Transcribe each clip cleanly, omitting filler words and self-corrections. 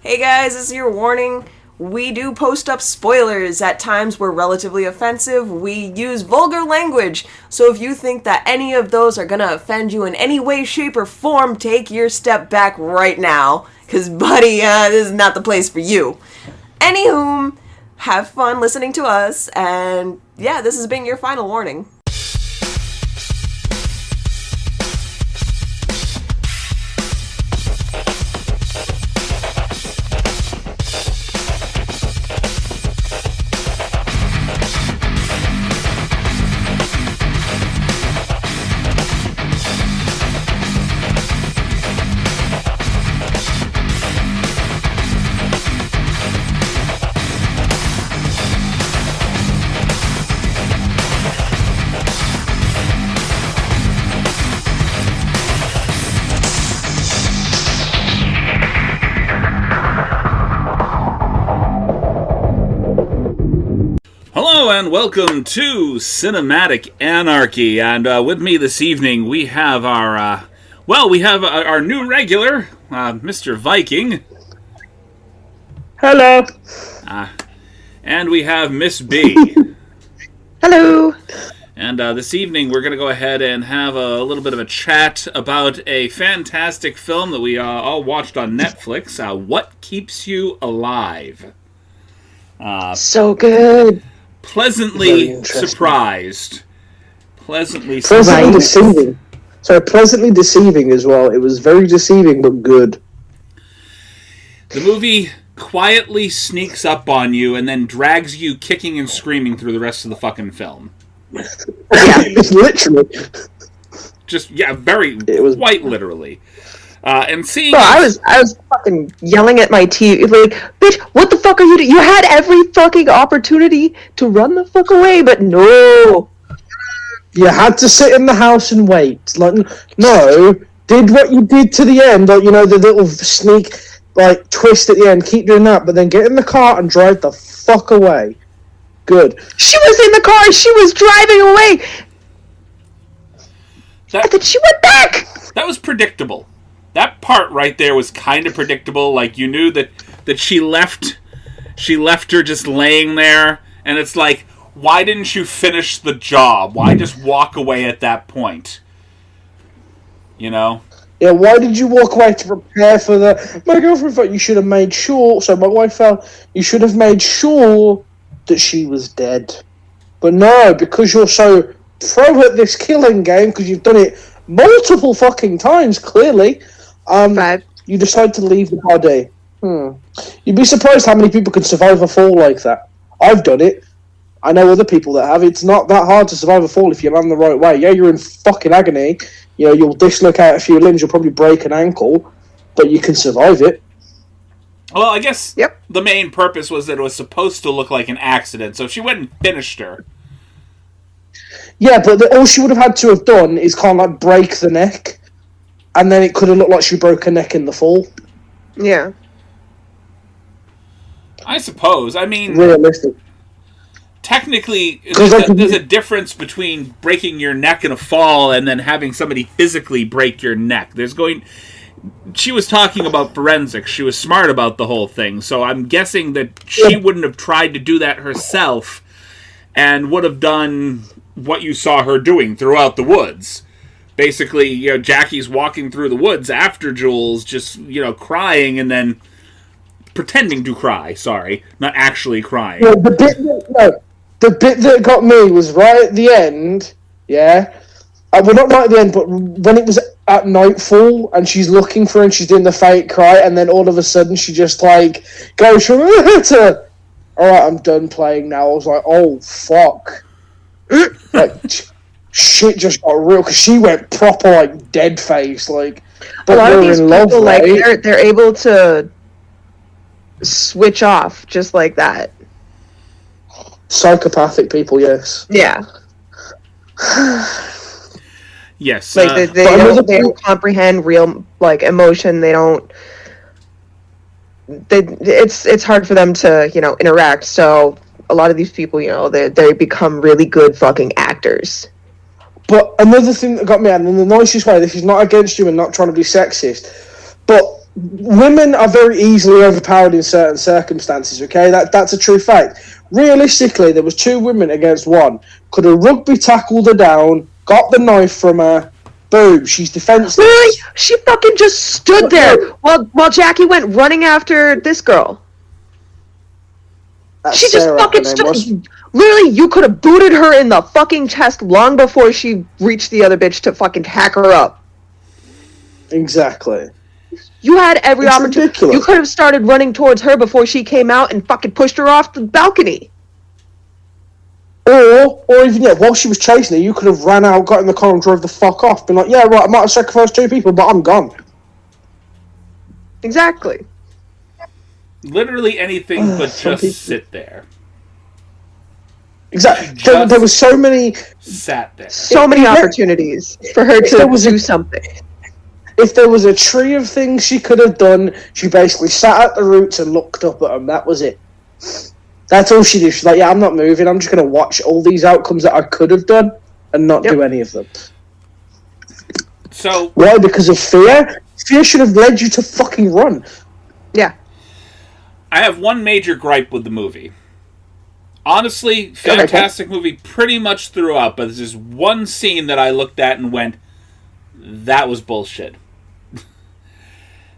Hey guys, this is your warning. We do post up spoilers. At times we're relatively offensive. We use vulgar language. So if you think that any of those are gonna offend you in any way, shape, or form, take your step back right now. Cause buddy, this is not the place for you. Anywho, have fun listening to us, and yeah, this has been your final warning. And welcome to Cinematic Anarchy, and with me this evening we have our new regular, Mr. Viking. Hello. And we have Miss B. Hello. And this evening we're going to go ahead and have a little bit of a chat about a fantastic film that we all watched on Netflix, What Keeps You Alive. So good. Pleasantly surprised. Pleasantly deceiving. So pleasantly deceiving as well. It was very deceiving, but good. The movie quietly sneaks up on you and then drags you kicking and screaming through the rest of the fucking film. Yeah, it's literally. Quite literally. And seeing... Bro, I was fucking yelling at my TV, like, bitch, what the fuck are you doing? You had every fucking opportunity to run the fuck away, but no. You had to sit in the house and wait. Like, no, did what you did to the end, like, you know, the little sneak, like, twist at the end, keep doing that, but then get in the car and drive the fuck away. Good. She was in the car, she was driving away! And then she went back! That was predictable. That part right there was kind of predictable. Like, you knew that she left her just laying there, and it's like, why didn't you finish the job? Why just walk away at that point? You know? Yeah, why did you walk away to prepare for my girlfriend felt you should have made sure, so my wife felt you should have made sure that she was dead. But no, because you're so pro at this killing game, because you've done it multiple fucking times, clearly, you decide to leave the body. You'd be surprised how many people can survive a fall like that. I've done it. I know other people that have. It's not that hard to survive a fall if you land the right way. Yeah, you're in fucking agony. You know, you'll dislocate a few limbs, you'll probably break an ankle, but you can survive it. Well, I guess the main purpose was that it was supposed to look like an accident, so if she went and finished her... Yeah, but all she would have had to have done is kind of like break the neck, and then it could have looked like she broke her neck in the fall. Yeah. I suppose. I mean... Realistic. Technically, there's a difference between breaking your neck in a fall and then having somebody physically break your neck. She was talking about forensics. She was smart about the whole thing, so I'm guessing that she wouldn't have tried to do that herself and would have done what you saw her doing throughout the woods. Basically, you know, Jackie's walking through the woods after Jules, just, you know, crying and then pretending to cry. Sorry, not actually crying. Yeah, the bit that got me was right at the end. Yeah, well, not right at the end, but when it was at nightfall and she's looking for her and she's doing the fake cry, and then all of a sudden she just like goes from to, all right, I'm done playing now. I was like, oh fuck. Like, shit just got real, because she went proper like dead face, like. But a lot of these in love, people, like, right? they're able to switch off just like that. Psychopathic people, yes. Yeah. Yes. Like they don't comprehend real like emotion. They don't. It's hard for them to interact. So a lot of these people, they become really good fucking actors. But another thing that got me, and in the nicest way, this is not against you and not trying to be sexist, but women are very easily overpowered in certain circumstances, okay? That's a true fact. Realistically, there was 2 women against 1. Could have rugby tackled her down, got the knife from her, boom, she's defenseless. Really? She fucking just stood there while Jackie went running after this girl. She just fucking stood. Literally, you could have booted her in the fucking chest long before she reached the other bitch to fucking hack her up. Exactly. You had every opportunity. Ridiculous. You could have started running towards her before she came out and fucking pushed her off the balcony. Or even, while she was chasing her, you could have ran out, got in the car and drove the fuck off. Been like, yeah, right, I might have sacrificed 2 people, but I'm gone. Exactly. Literally anything but just sit there. Exactly. There was so many... Sat there. So many opportunities for her to do something. If there was a tree of things she could have done, she basically sat at the roots and looked up at them. That was it. That's all she did. She's like, yeah, I'm not moving. I'm just going to watch all these outcomes that I could have done and not do any of them. So why? Because of fear? Fear should have led you to fucking run. Yeah. I have one major gripe with the movie. Honestly, fantastic movie pretty much throughout, but there's just one scene that I looked at and went, that was bullshit.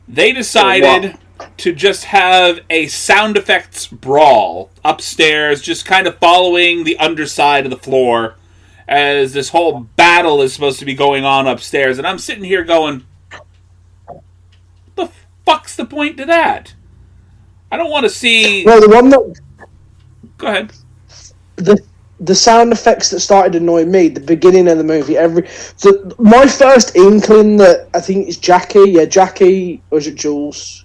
They decided to just have a sound effects brawl upstairs, just kind of following the underside of the floor as this whole battle is supposed to be going on upstairs. And I'm sitting here going, what the fuck's the point to that? I don't want to see... Well, the one that... Go ahead. The sound effects that started annoying me, the beginning of the movie, my first inkling that I think it's Jackie, or is it Jules?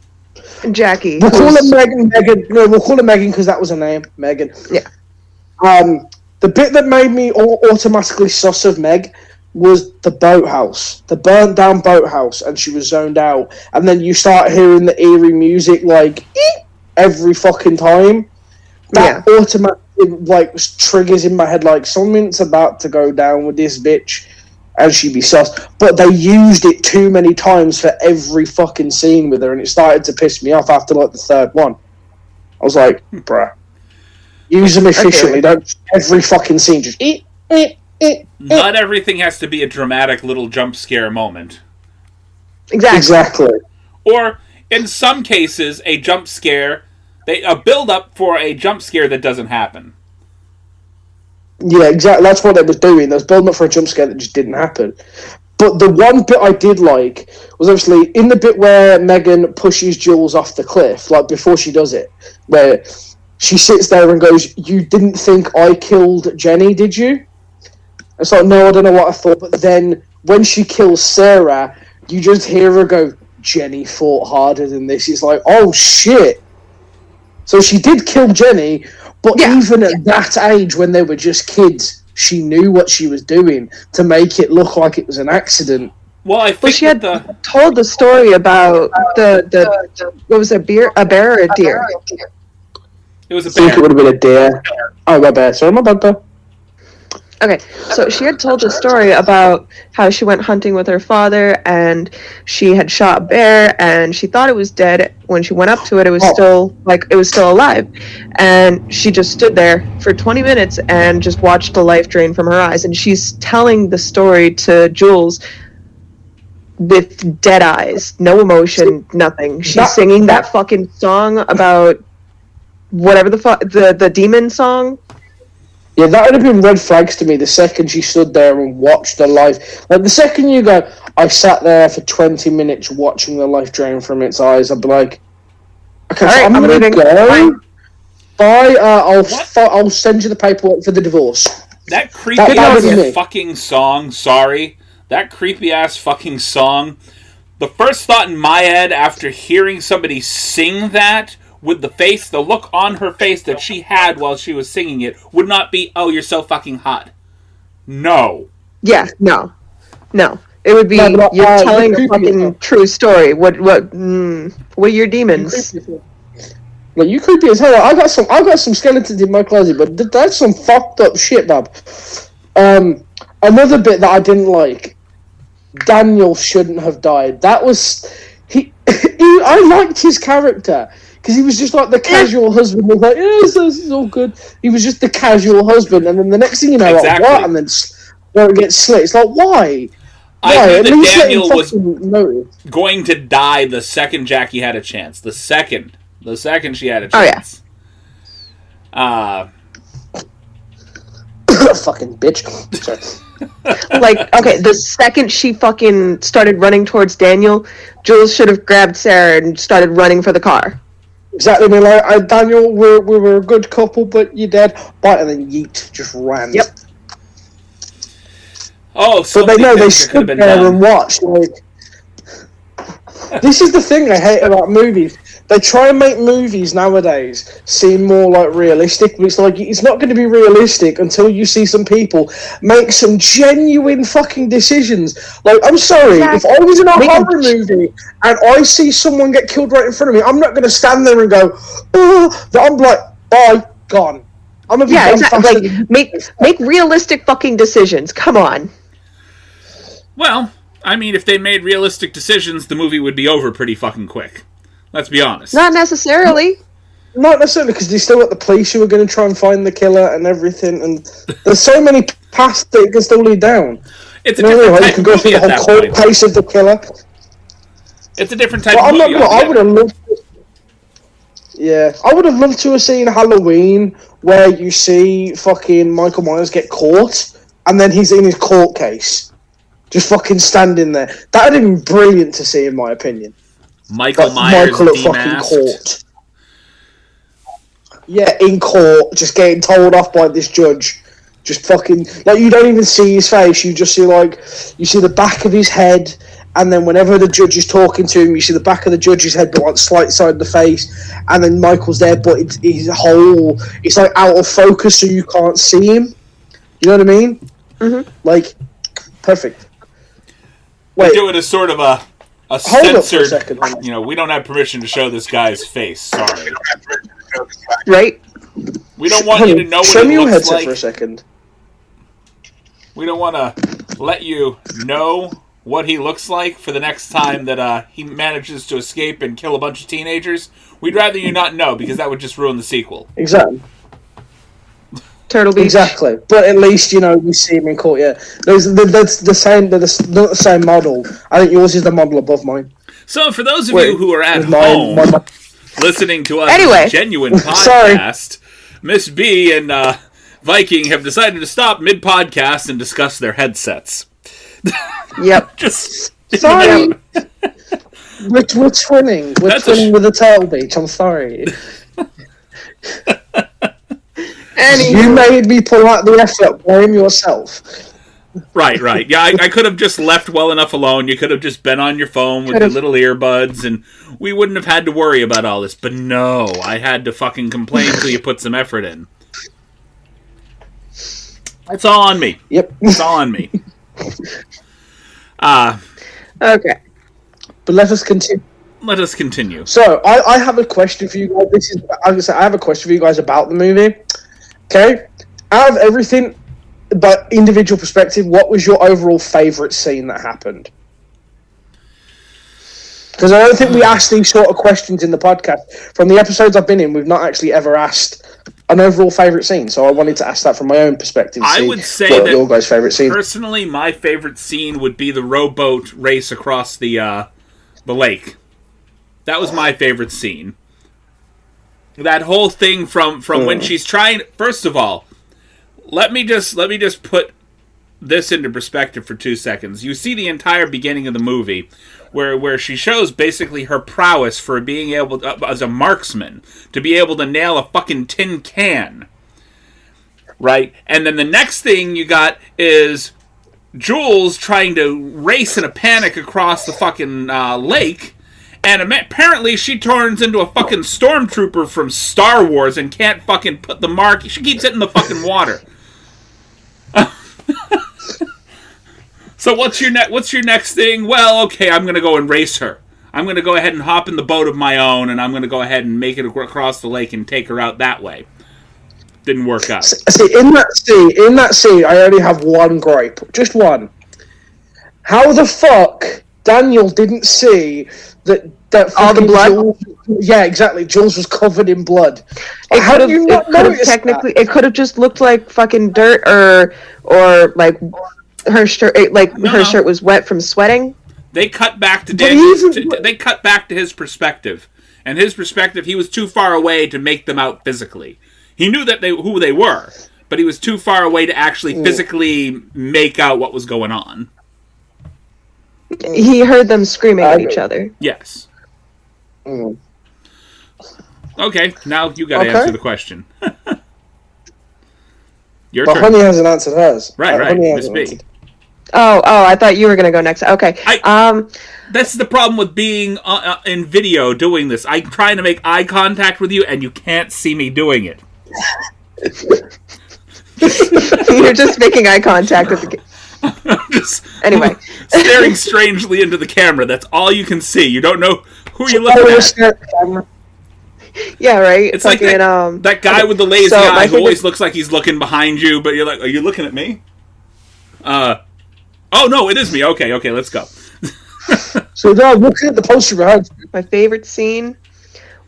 Jackie. We'll call her Megan. No, we'll call her Megan because that was her name, Megan. Yeah. The bit that made me automatically sus of Meg was the boathouse, the burnt down boathouse, and she was zoned out. And then you start hearing the eerie music like every fucking time. That automatically triggers in my head like something's about to go down with this bitch, and she'd be sus. But they used it too many times for every fucking scene with her, and it started to piss me off after like the 3rd one. I was like, bruh, use them efficiently. Don't every fucking scene just Not everything has to be a dramatic little jump scare moment. Exactly. Or in some cases, a jump scare. A build-up for a jump scare that doesn't happen. Yeah, exactly. That's what they was doing. They was building up for a jump scare that just didn't happen. But the one bit I did like was obviously in the bit where Megan pushes Jules off the cliff, like before she does it, where she sits there and goes, "You didn't think I killed Jenny, did you?" It's like, no, I don't know what I thought. But then when she kills Sarah, you just hear her go, "Jenny fought harder than this." It's like, oh shit. So she did kill Jenny, but even at that age, when they were just kids, she knew what she was doing to make it look like it was an accident. Well, I think she had told the story about the what was it, a bear or a deer? It was a bear. I think it would have been a deer. Oh, my bad. Sorry, my bad. Okay, so she had told a story about how she went hunting with her father and she had shot a bear and she thought it was dead. When she went up to it, it was still alive. And she just stood there for 20 minutes and just watched the life drain from her eyes. And she's telling the story to Jules with dead eyes, no emotion, nothing. She's singing that fucking song about whatever the demon song. Yeah, that would have been red flags to me the second she stood there and watched the life. Like, the second you go, I sat there for 20 minutes watching the life drain from its eyes, I'd be like, okay, so I'm going to go. Bye, I'll send you the paperwork for the divorce. That creepy-ass fucking song, sorry. That creepy-ass fucking song. The first thought in my head after hearing somebody sing that with the look on her face that she had while she was singing it, would not be, "Oh, you're so fucking hot." No. Yeah, no. It would be, you're telling a fucking true story. What are your demons? Like, you creepy as hell. I got some skeletons in my closet, but that's some fucked up shit, bub. Another bit that I didn't like, Daniel shouldn't have died. That was... I liked his character because he was just like the casual husband. He was like, yes, this is all good. He was just the casual husband, and then the next thing you know, Exactly. like, what? And then it gets slit. It's like, why? I At knew that least let him Daniel was fucking notice. going to die the second Jackie had a chance. The second she had a chance. Fucking bitch. Sorry. Like, okay, the second she fucking started running towards Daniel, Jules should have grabbed Sarah and started running for the car. Exactly. I mean, like, Daniel, we were a good couple, but you're dead. Bite, and then yeet, just ran. Yep. Oh, so but they stood there and watched. Like, this is the thing I hate about movies. They try and make movies nowadays seem more like realistic, but it's like it's not going to be realistic until you see some people make some genuine fucking decisions. Like, I'm sorry, if I was in a horror movie and I see someone get killed right in front of me, I'm not going to stand there and go, oh, I'm like, bye, gone. I'm gonna be exactly. Like, make realistic fucking decisions. Come on. Well, I mean, if they made realistic decisions, the movie would be over pretty fucking quick. Let's be honest. Not necessarily. Not necessarily, because they still got the police who are going to try and find the killer and everything, and there's so many paths that it can still lead down. It's a different type of movie at that point. You can go through the whole court case of the killer. It's a different type of movie. I would have loved. Yeah, I would have loved to have seen Halloween, where you see fucking Michael Myers get caught, and then he's in his court case, just fucking standing there. That would have been brilliant to see, in my opinion. Michael Myers Michael at fucking court. Yeah, in court, just getting told off by this judge. Just fucking, like, you don't even see his face, you just see, like, you see the back of his head, and then whenever the judge is talking to him, you see the back of the judge's head, but like slight side of the face, and then Michael's there, but it's like out of focus, so you can't see him. You know what I mean? Mm-hmm. Like, perfect. Wait, we do it as sort of a hold censored, up for a second. you know, we don't have permission to show this guy's face. Sorry. Right? We don't want you to know what show me it your looks headset like. for a second. We don't want to let you know what he looks like for the next time that he manages to escape and kill a bunch of teenagers. We'd rather you not know, because that would just ruin the sequel. Exactly. Turtle Beach. Exactly, but at least, you know, we see him in court. Yeah, that's the same. Not the same model. I think yours is the model above mine. So, for those of you who are at home listening to us anyway. a genuine podcast, Miss B and Viking have decided to stop mid-podcast and discuss their headsets. Yep. Just sorry. We're twinning. We're twinning with the Turtle Beach. I'm sorry. You made me pull out the effort. Blame yourself. Right. Yeah, I could have just left well enough alone. You could have just been on your phone with your little earbuds, and we wouldn't have had to worry about all this. But no, I had to fucking complain until you put some effort in. It's all on me. Yep. It's all on me. Okay. But let us continue. Let us continue. So, I have a question for you guys. I have a question for you guys about the movie. Okay? Out of everything, but individual perspective, what was your overall favourite scene that happened? Because I don't think we asked these sort of questions in the podcast. From the episodes I've been in, we've not actually ever asked an overall favourite scene. So I wanted to ask that from my own perspective. I would say that your guys' favourite scene. Personally, my favourite scene would be the rowboat race across the lake. That was my favourite scene. That whole thing from when she's trying. First of all, let me just put this into perspective for 2 seconds. You see the entire beginning of the movie, where she shows basically her prowess for being able to, as a marksman, to be able to nail a fucking tin can. Right? And then the next thing you got is Jules trying to race in a panic across the fucking lake. And apparently she turns into a fucking stormtrooper from Star Wars and can't fucking put the mark. She keeps hitting the fucking water. So what's your next thing? Well, okay, I'm going to go and race her. I'm going to go ahead and hop in the boat of my own, and I'm going to go ahead and make it across the lake and take her out that way. Didn't work out. See, in that scene, I only have one gripe. Just one. How the fuck Daniel didn't see that all the blood. Yeah, exactly. Jules was covered in blood. How do you not notice technically? It could have just looked like fucking dirt, or like her shirt. Her shirt was wet from sweating. They cut back to they cut back to his perspective, and his perspective. He was too far away to make them out physically. He knew that who they were, but he was too far away to actually physically make out what was going on. He heard them screaming at each other. Yes. Okay, now you got to answer the question. Your turn. Honey hasn't answered hers. Right. Miss B. Oh, I thought you were going to go next. Okay. That's the problem with being in video doing this. I'm trying to make eye contact with you, and you can't see me doing it. You're just making eye contact with the anyway, staring strangely into the camera. That's all you can see. You don't know who you're looking at. Yeah, right. It's like that guy with the lazy eye who always looks like he's looking behind you, but you're like, are you looking at me? Oh no, it is me. Okay, let's go. So now looking at the poster behind you. My favorite scene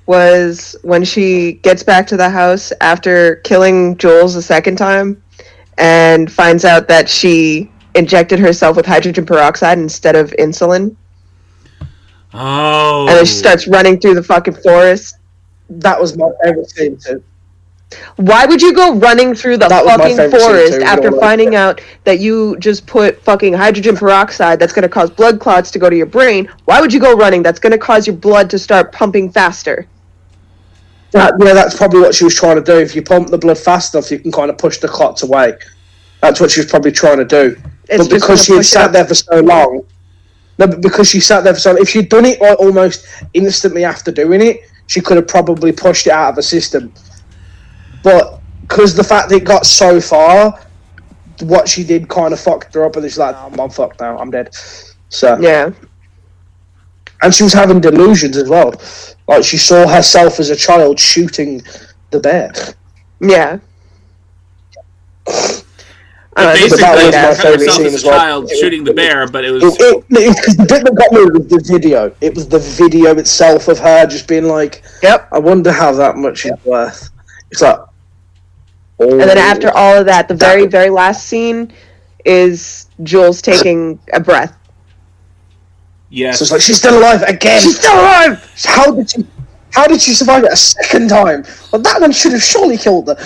was when she gets back to the house after killing Jules the second time and finds out that she injected herself with hydrogen peroxide instead of insulin. Oh. And then she starts running through the fucking forest. That was my favorite scene too. Why would you go running through the fucking forest after finding out that you just put fucking hydrogen peroxide that's going to cause blood clots to go to your brain? Why would you go running? That's going to cause your blood to start pumping faster. That's probably what she was trying to do. If you pump the blood fast enough, you can kind of push the clots away. That's what she was probably trying to do. But because she had sat there for so long... No, but because she sat there for so long... If she'd done it almost instantly after doing it, she could have probably pushed it out of the system. But because the fact that it got so far, what she did kind of fucked her up, and she's like, I'm fucked now, I'm dead. So yeah. And she was having delusions as well. Like, she saw herself as a child shooting the bear. Yeah. Basically, that was my favorite scene as well. Child shooting the bear, but it was... The bit that got me was the video. It was the video itself of her just being like, yep. I wonder how that much is worth. It's like... Oh, and then after all of that, the very, very last scene is Jules taking a breath. Yes. So it's like, she's still alive again! She's still alive! How did she survive it a second time? Well, that one should have surely killed her.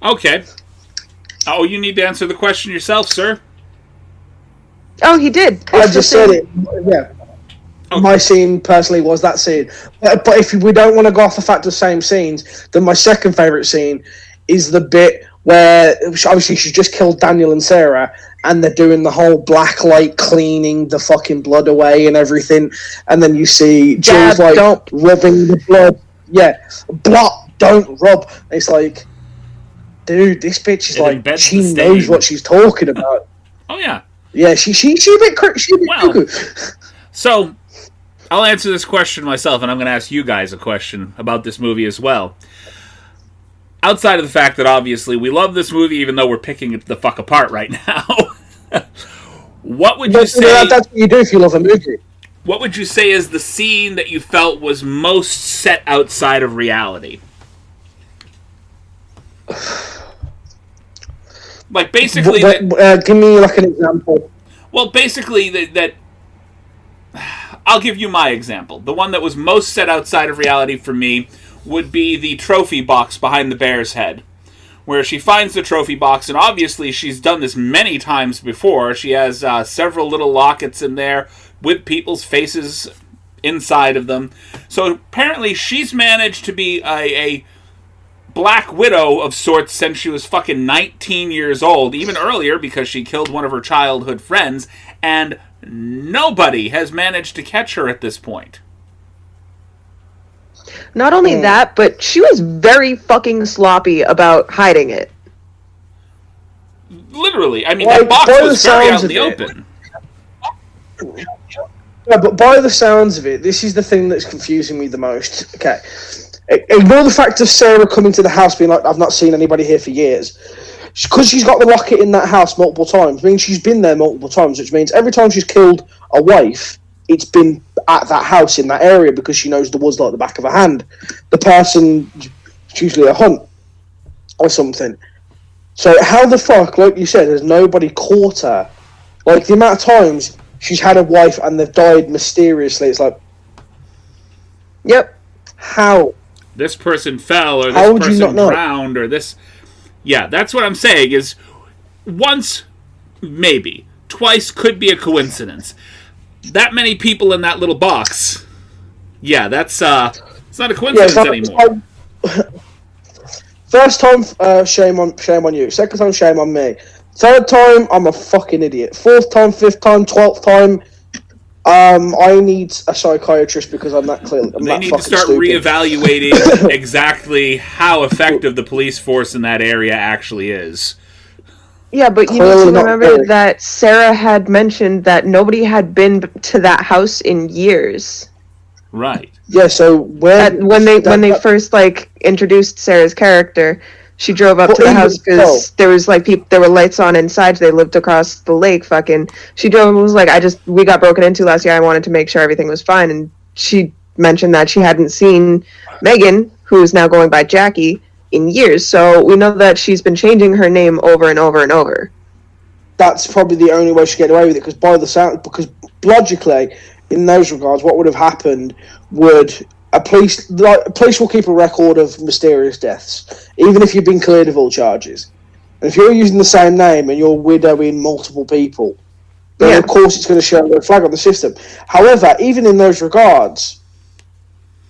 Okay. Oh, you need to answer the question yourself, sir. Oh, he did. I just said it. Yeah. Okay. My scene, personally, was that scene. But if we don't want to go off the fact of same scenes, then my second favourite scene is the bit where, obviously, she's just killed Daniel and Sarah, and they're doing the whole black light cleaning the fucking blood away and everything, and then you see Jules, rubbing the blood. Yeah. Blot, don't rub. It's like... Dude, this bitch is like, she knows what she's talking about. Oh, yeah. Yeah, she a bit cuckoo. So, I'll answer this question myself, and I'm going to ask you guys a question about this movie as well. Outside of the fact that, obviously, we love this movie, even though we're picking it the fuck apart right now. What would you say... That's what you do if you love a movie. What would you say is the scene that you felt was most set outside of reality? Like, basically... give me, like, an example. Well, basically, that... I'll give you my example. The one that was most set outside of reality for me would be the trophy box behind the bear's head. Where she finds the trophy box, and obviously she's done this many times before. She has several little lockets in there with people's faces inside of them. So apparently she's managed to be a Black Widow of sorts since she was fucking 19 years old, even earlier because she killed one of her childhood friends, and nobody has managed to catch her at this point. Not only that, but she was very fucking sloppy about hiding it. Literally. I mean, that box was very out in the open. Yeah, but by the sounds of it, this is the thing that's confusing me the most. Okay. Ignore the fact of Sarah coming to the house being like, I've not seen anybody here for years. Because she's got the locket in that house multiple times, means she's been there multiple times, which means every time she's killed a wife, it's been at that house in that area because she knows the woods like the back of her hand. The person, it's usually a hunt or something. So how the fuck, like you said, has nobody caught her? Like, the amount of times she's had a wife and they've died mysteriously, it's like... Yep. How? This person fell, or How this would you person not know? drowned, or this... Yeah, that's what I'm saying, is once, maybe. Twice could be a coincidence. That many people in that little box... Yeah, that's, it's not a coincidence anymore. First time, shame on you. Second time, shame on me. Third time, I'm a fucking idiot. Fourth time, fifth time, 12th time, I need a psychiatrist because I'm that clearly. They need to start reevaluating exactly how effective the police force in that area actually is. Yeah, but you need to remember that Sarah had mentioned that nobody had been to that house in years. Right. Yeah, so when they first introduced Sarah's character, she drove up to the house because there was there were lights on inside. They lived across the lake. She drove and was like, we got broken into last year. I wanted to make sure everything was fine. And she mentioned that she hadn't seen Megan, who is now going by Jackie, in years. So we know that she's been changing her name over and over and over. That's probably the only way she get away with it, because logically, in those regards, what would have happened would police will keep a record of mysterious deaths, even if you've been cleared of all charges. And if you're using the same name and you're widowing multiple people, then of course it's going to show a red flag on the system. However, even in those regards,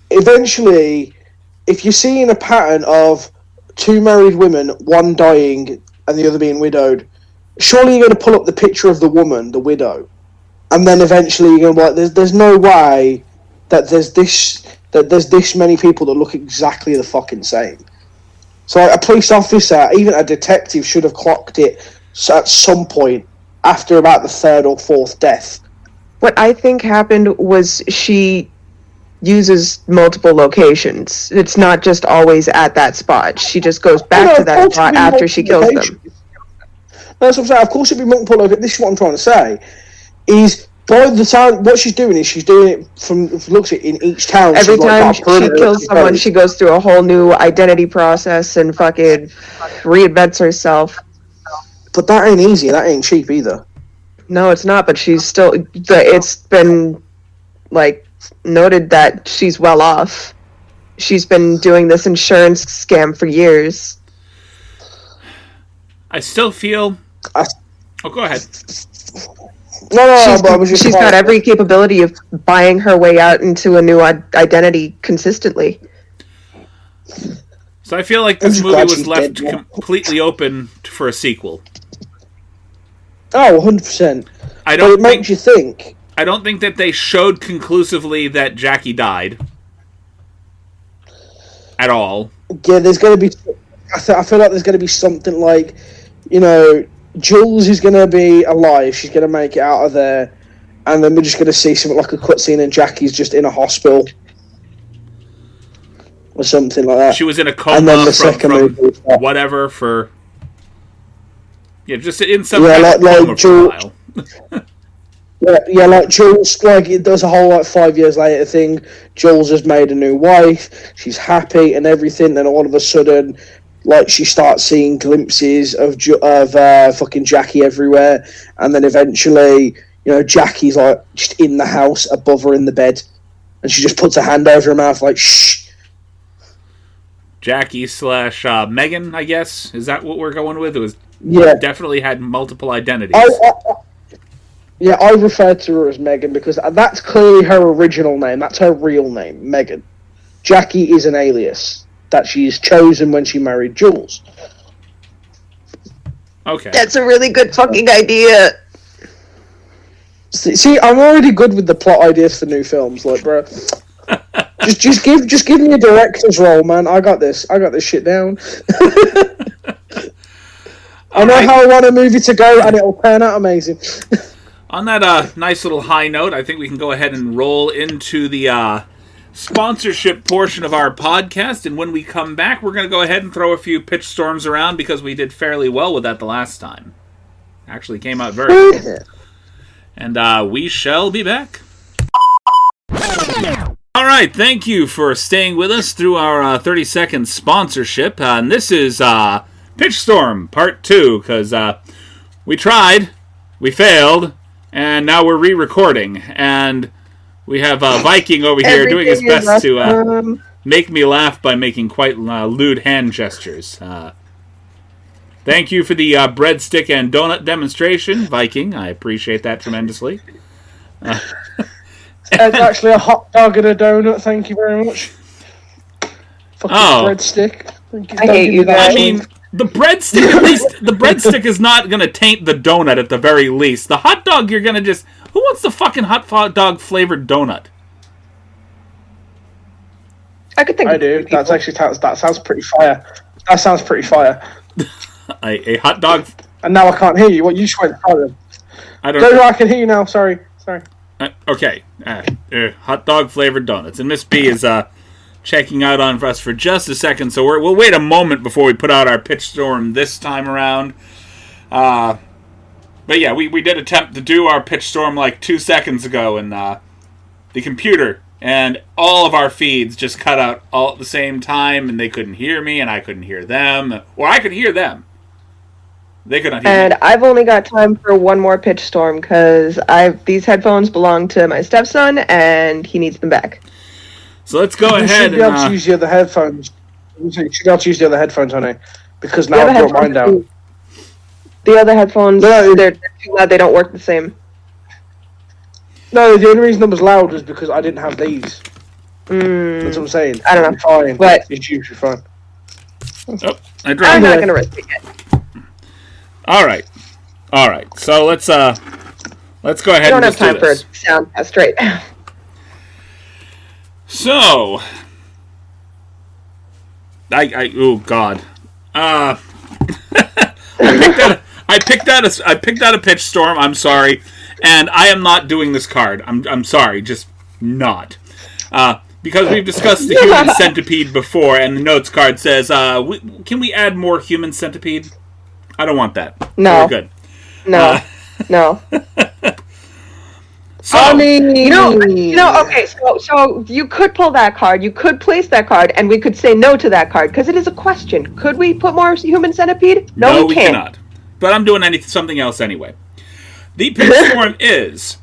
eventually, if you're seeing a pattern of two married women, one dying and the other being widowed, surely you're going to pull up the picture of the woman, the widow, and then eventually you're going to be like, there's no way that there's this many people that look exactly the fucking same. So a police officer, even a detective, should have clocked it at some point after about the third or fourth death. What I think happened was she uses multiple locations. It's not just always at that spot. She just goes back to that spot after she kills them. That's what I'm saying. Of course it'd be multiple locations. This is what I'm trying to say. Is by the time what she's doing it from looks at in each town. Every time she kills someone, she goes through a whole new identity process and fucking reinvents herself. But that ain't easy. That ain't cheap either. No, it's not. But she's still. It's been noted that she's well off. She's been doing this insurance scam for years. I still feel. Oh, go ahead. She's got every capability of buying her way out into a new identity consistently. So I feel like this movie was left completely open for a sequel. Oh, 100%. But it makes you think. I don't think that they showed conclusively that Jackie died. At all. Yeah, there's going to be... I feel like there's going to be something like, Jules is going to be alive. She's going to make it out of there. And then we're just going to see something like a cutscene and Jackie's just in a hospital. Or something like that. She was in a coma and then from whatever for... Yeah, just in some kind of coma for a while. Like Jules, it does a whole 5 years later thing. Jules has made a new wife. She's happy and everything. Then all of a sudden... she starts seeing glimpses of fucking Jackie everywhere, and then eventually, Jackie's just in the house above her in the bed, and she just puts her hand over her mouth shh. Jackie / Megan, I guess, is that what we're going with? It was definitely had multiple identities. I refer to her as Megan because that's clearly her original name. That's her real name, Megan. Jackie is an alias that she's chosen when she married Jules. Okay. That's a really good fucking idea. See, I'm already good with the plot ideas for new films, bro. just give me a director's role, man. I got this shit down. I know how I want a movie to go, and it'll turn out amazing. On that nice little high note, I think we can go ahead and roll into the sponsorship portion of our podcast, and when we come back, we're going to go ahead and throw a few pitch storms around because we did fairly well with that the last time. Actually came out very good. And we shall be back. All right, thank you for staying with us through our 30-second sponsorship. And this is Pitch Storm Part 2, because we tried, we failed, and now we're re-recording. And we have Viking over here doing his best to make me laugh by making quite lewd hand gestures. Thank you for the breadstick and donut demonstration, Viking. I appreciate that tremendously. It's actually a hot dog and a donut, thank you very much. Fucking breadstick. I hate you guys. I mean, the breadstick, at least, the breadstick is not going to taint the donut at the very least. The hot dog, you're going to just... Who wants the fucking hot dog flavored donut? I could think I do. That sounds pretty fire. That sounds pretty fire. A hot dog... And now I can't hear you. What you just went silent. I don't know. I can hear you now. Sorry. Okay. Hot dog flavored donuts. And Miss B is checking out on us for just a second, so we'll wait a moment before we put out our pitch storm this time around. But yeah, we did attempt to do our pitch storm like 2 seconds ago, and the computer and all of our feeds just cut out all at the same time, and they couldn't hear me, and I couldn't hear them. Or I could hear them. They could not hear me. And I've only got time for one more pitch storm, because these headphones belong to my stepson, and he needs them back. So let's go ahead and... You should be able to use the other headphones. You should be able to use the other headphones, honey. Because now I've brought mine down. The other headphones, they're too loud, they don't work the same. No, the only reason it was loud was because I didn't have these. That's what I'm saying. I don't know. Fine. But it's usually fine. Oh, I'm not going to risk it yet. All right. So let's go ahead. I don't have time for a sound test right now. So, oh God, I picked out a pitch storm. I'm sorry, and I am not doing this card. I'm sorry, just not. Because we've discussed the human centipede before, and the notes card says, can we add more human centipede? I don't want that. No. Very good. No. No. So, okay, so you could pull that card, you could place that card, and we could say no to that card, because it is a question. Could we put more human centipede? No, we can't. Cannot. But I'm doing something else anyway. The pitch storm is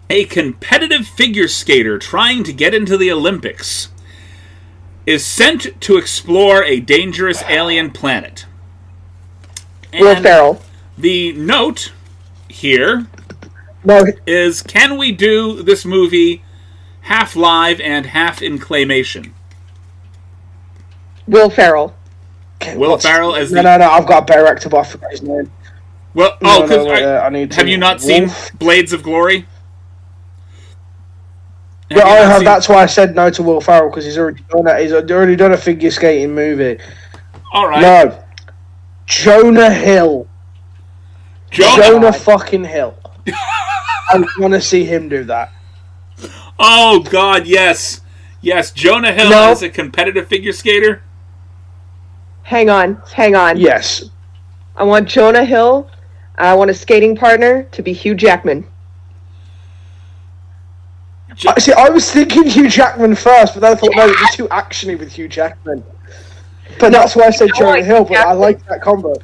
a competitive figure skater trying to get into the Olympics is sent to explore a dangerous alien planet. Will Ferrell. The note here is, can we do this movie half live and half in claymation? Will Ferrell. Will Ferrell as No, I've got a better actor, but I forgot his name. Well, I need to... Have you not seen Blades of Glory? That's why I said no to Will Ferrell, because he's already done that. He's already done a figure skating movie. All right. No. Jonah Hill. Jonah fucking Hill. I want to see him do that. Oh, God, yes. Yes, Jonah Hill as a competitive figure skater. Hang on. Yes. I want Jonah Hill. I want a skating partner to be Hugh Jackman. See, I was thinking Hugh Jackman first, but then I thought, no, it'd be too actiony with Hugh Jackman. But that's why I said Jonah Hill, but I like that combo.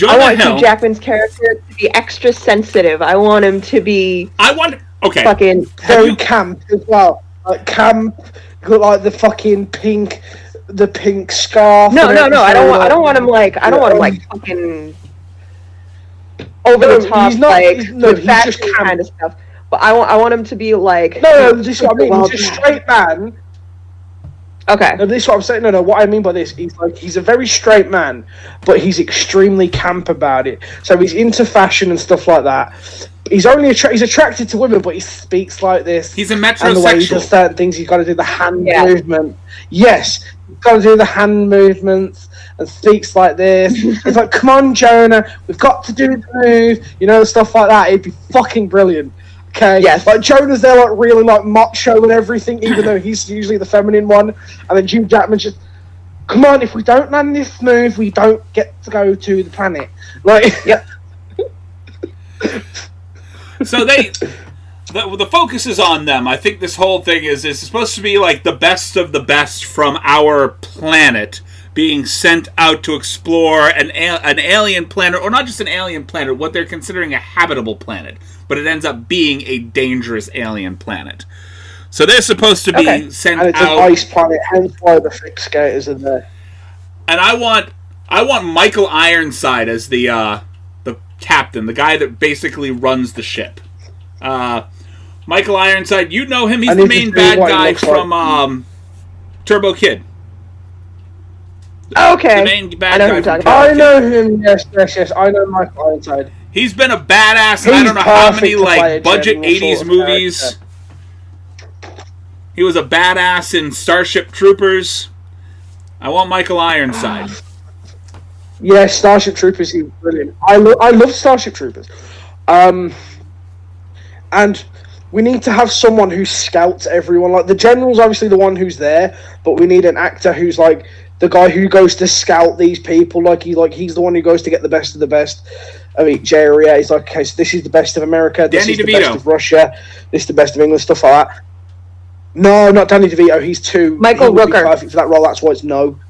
I want Hugh Jackman's character to be extra sensitive. I want him to be... fucking very camp as well. Like camp, like the fucking pink scarf. No. I don't want him like fucking over the top, fashion kind of stuff. But I want him to be like... No, this is what I mean. He's a straight man. Okay. No, this is what I'm saying. No, what I mean by this, he's a very straight man, but he's extremely camp about it. So he's into fashion and stuff like that. He's he's attracted to women, but he speaks like this. He's a metrosexual. And the way he does certain things, he's got to do the hand movement. Yes, he's got to do the hand movements and speaks like this. It's like, come on, Jonah, we've got to do the move. Stuff like that. It'd be fucking brilliant. Okay, yes. Like Jonah's there, like really like macho and everything, even though he's usually the feminine one. And then Hugh Jackman's just, come on, if we don't land this move, we don't get to go to the planet. Like, So they the focus is on them. I think this whole thing is supposed to be like the best of the best from our planet being sent out to explore an alien planet, or not just an alien planet, what they're considering a habitable planet, but it ends up being a dangerous alien planet. So they're supposed to be sent out. And it's an ice planet, hence why the fixed skaters are there. And I want Michael Ironside as the captain, the guy that basically runs the ship. Michael Ironside, you know him. He's the main bad guy from Turbo Kid. Okay. The main bad I know guy who you're from talking Turbo I Kid. know him, yes. I know Michael Ironside. He's been a badass in I He's don't know how many perfect to play a budget general 80s sort of movies. character. He was a badass in Starship Troopers. I want Michael Ironside. Yeah, Starship Troopers, he's brilliant. I love Starship Troopers. And we need to have someone who scouts everyone. Like, the general's obviously the one who's there, but we need an actor who's like the guy who goes to scout these people. He's the one who goes to get the best of the best. I mean, Jerry, he's like, okay, so this is the best of America, this Danny is the DeVito. best of Russia, this is the best of England, stuff like that. No, not Danny DeVito, he's too... Michael he would be Rooker. perfect for that role, that's why it's no.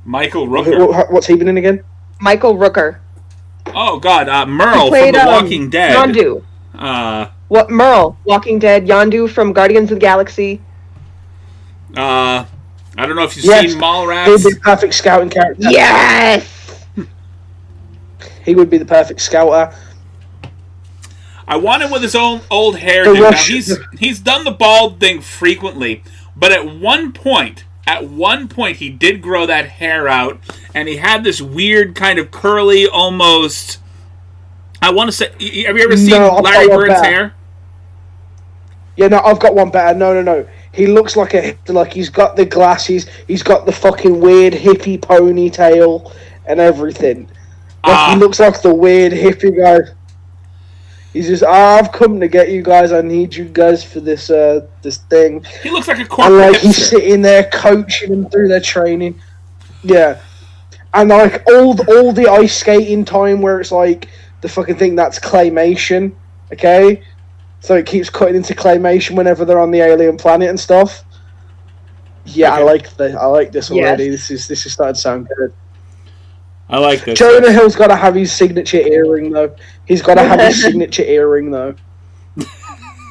Michael Rooker. What's he been in again? Michael Rooker. Oh, God. Merle He played, from The Walking Dead. Yondu. What Merle? Walking Dead. Yondu from Guardians of the Galaxy. I don't know if you've Yes, seen Mallrats. He would be the perfect scouting character. Yes! He would be the perfect scouter. I want him with his own old hair. The Now, Rush- he's done the bald thing frequently, but at one point, he did grow that hair out, and he had this weird kind of curly, almost. I want to say, have you ever seen Larry Bird's hair? Yeah, no, I've got one better. No. He looks like he's got the glasses, he's got the fucking weird hippie ponytail and everything. He looks like the weird hippie guy. He's just, I've come to get you guys. I need you guys for this this thing. He looks like a And corporate he's hipster. sitting there coaching them through their training. Yeah, and like all the ice skating time where it's like the fucking thing that's claymation. Okay, so it keeps cutting into claymation whenever they're on the alien planet and stuff. Yeah, Okay. I like this already. Yes. This is starting to sound good. I like this. Jonah Hill's got to have his signature earring though. He's got to have his signature earring though.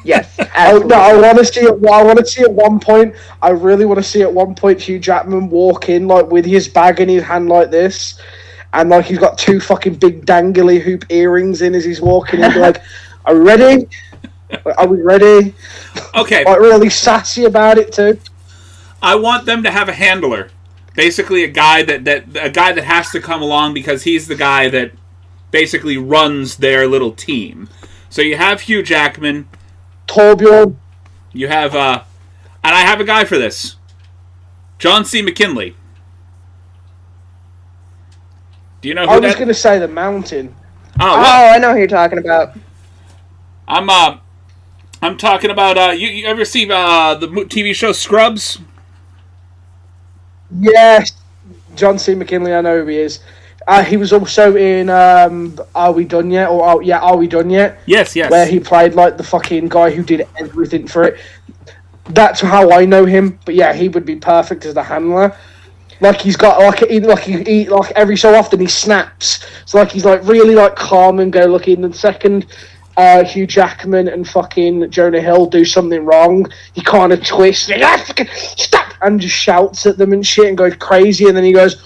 Yes. I want to see it. I want to see at one point. I really want to see at one point Hugh Jackman walk in like with his bag in his hand like this, and like he's got two fucking big dangly hoop earrings in as he's walking in. Like, are we ready? Are we ready? Okay. Like really sassy about it too. I want them to have a handler. Basically, a guy that has to come along because he's the guy that basically runs their little team. So you have Hugh Jackman. Torbjorn. You have, and I have a guy for this. John C. McKinley. Do you know who I that? was going to say the Mountain. Oh, Oh, well, I know who you're talking about. I'm talking about. You ever see the TV show Scrubs? Yes, John C. McKinley. I know who he is. He was also in Are We Done Yet? Are We Done Yet? Yes. Where he played like the fucking guy who did everything for it. That's how I know him. But yeah, he would be perfect as the handler. Like he's got like every so often he snaps. So like he's like really like calm and go looking. And second, Hugh Jackman and fucking Jonah Hill do something wrong, he kind of twists. Like, stop! And just shouts at them and shit and goes crazy. And then he goes.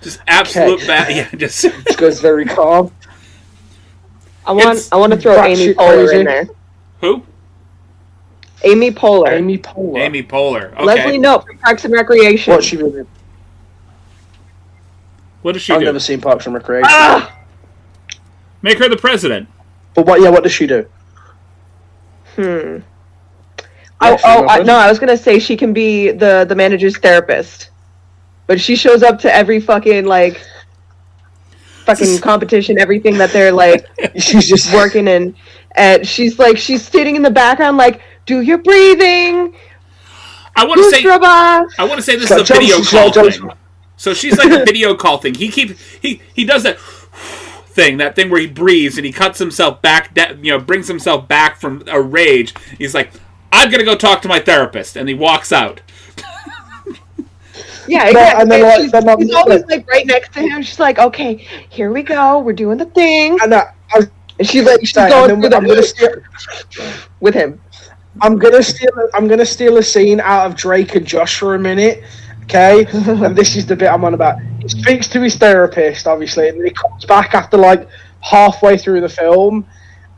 Just absolute Okay. bad. Yeah, just. Just goes very calm. I want to throw batshit Amy Poehler crazy. in there. Who? Amy Poehler. Amy Poehler. Amy Poehler. Okay. Leslie Knope from Parks and Recreation. What's she been in? What does she I've do? never seen Parks and Recreation. Ah! Make her the president. But what does she do? No, Yeah, I was gonna say she can be the manager's therapist, but she shows up to every fucking competition, everything that they're like She's just working in, and she's sitting in the background like, do your breathing. I want to say. Ustraba. I want to say this So is a video Johnson- call Johnson- thing. So she's like a video call thing. He does that thing, that thing where he breathes and he cuts himself back, brings himself back from a rage. He's like, I'm gonna go talk to my therapist, and he walks out. Yeah, exactly. And then, she's always like right next to him. She's like, "Okay, here we go. We're doing the thing." And she's going with him. I'm gonna steal a scene out of Drake and Josh for a minute, okay? And this is the bit I'm on about. He speaks to his therapist, obviously, and then he comes back after like halfway through the film,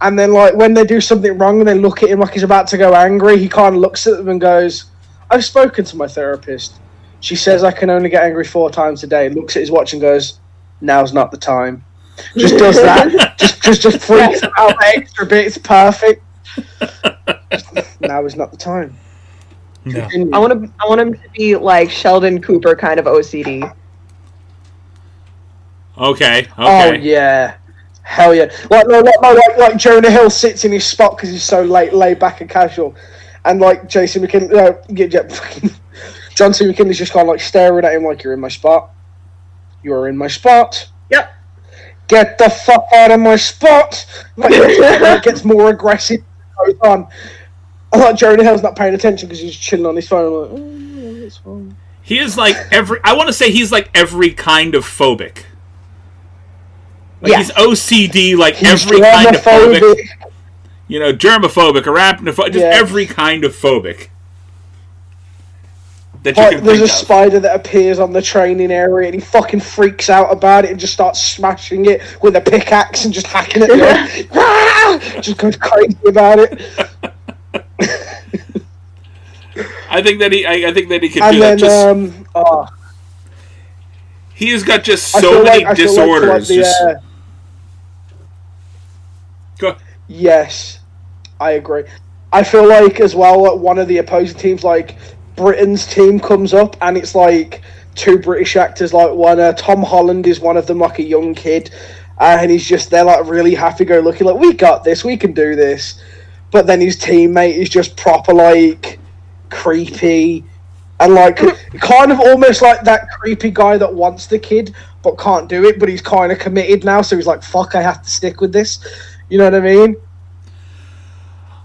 and then like when they do something wrong and they look at him like he's about to go angry, he kind of looks at them and goes, "I've spoken to my therapist. She says I can only get angry 4 times a day." Looks at his watch and goes, "Now's not the time." Just does that. just freaks out the extra bit. It's perfect. Now is not the time. No. I want him to be like Sheldon Cooper kind of OCD. Okay. Oh yeah, hell yeah! Like Jonah Hill sits in his spot because he's so laid back and casual, and like Jason McKinley, John C. McKinley's just kind of like staring at him like, "You're in my spot. You are in my spot. Yep. Get the fuck out of my spot." Like, it gets more aggressive. Goes on. I like Jonah Hill's not paying attention because he's chilling on his phone. I'm like, "Oh, it's fine." He is like I want to say he's like every kind of phobic. Like he's OCD, like he's every kind of phobic. Germophobic, arachnophobic, just every kind of phobic. There's a spider that appears on the training area and he fucking freaks out about it and just starts smashing it with a pickaxe and just hacking it. Just goes crazy about it. I think that he can do that. He has got just so many disorders. Yes, I agree. I feel like as well, like, one of the opposing teams, like Britain's team, comes up and it's like 2 British actors. Like Tom Holland is one of them, like a young kid, and they're like really happy-go-lucky, like, we got this, we can do this. But then his teammate is just proper like creepy and like kind of almost like that creepy guy that wants the kid but can't do it, but he's kind of committed now, so he's like, fuck, I have to stick with this. You know what I mean?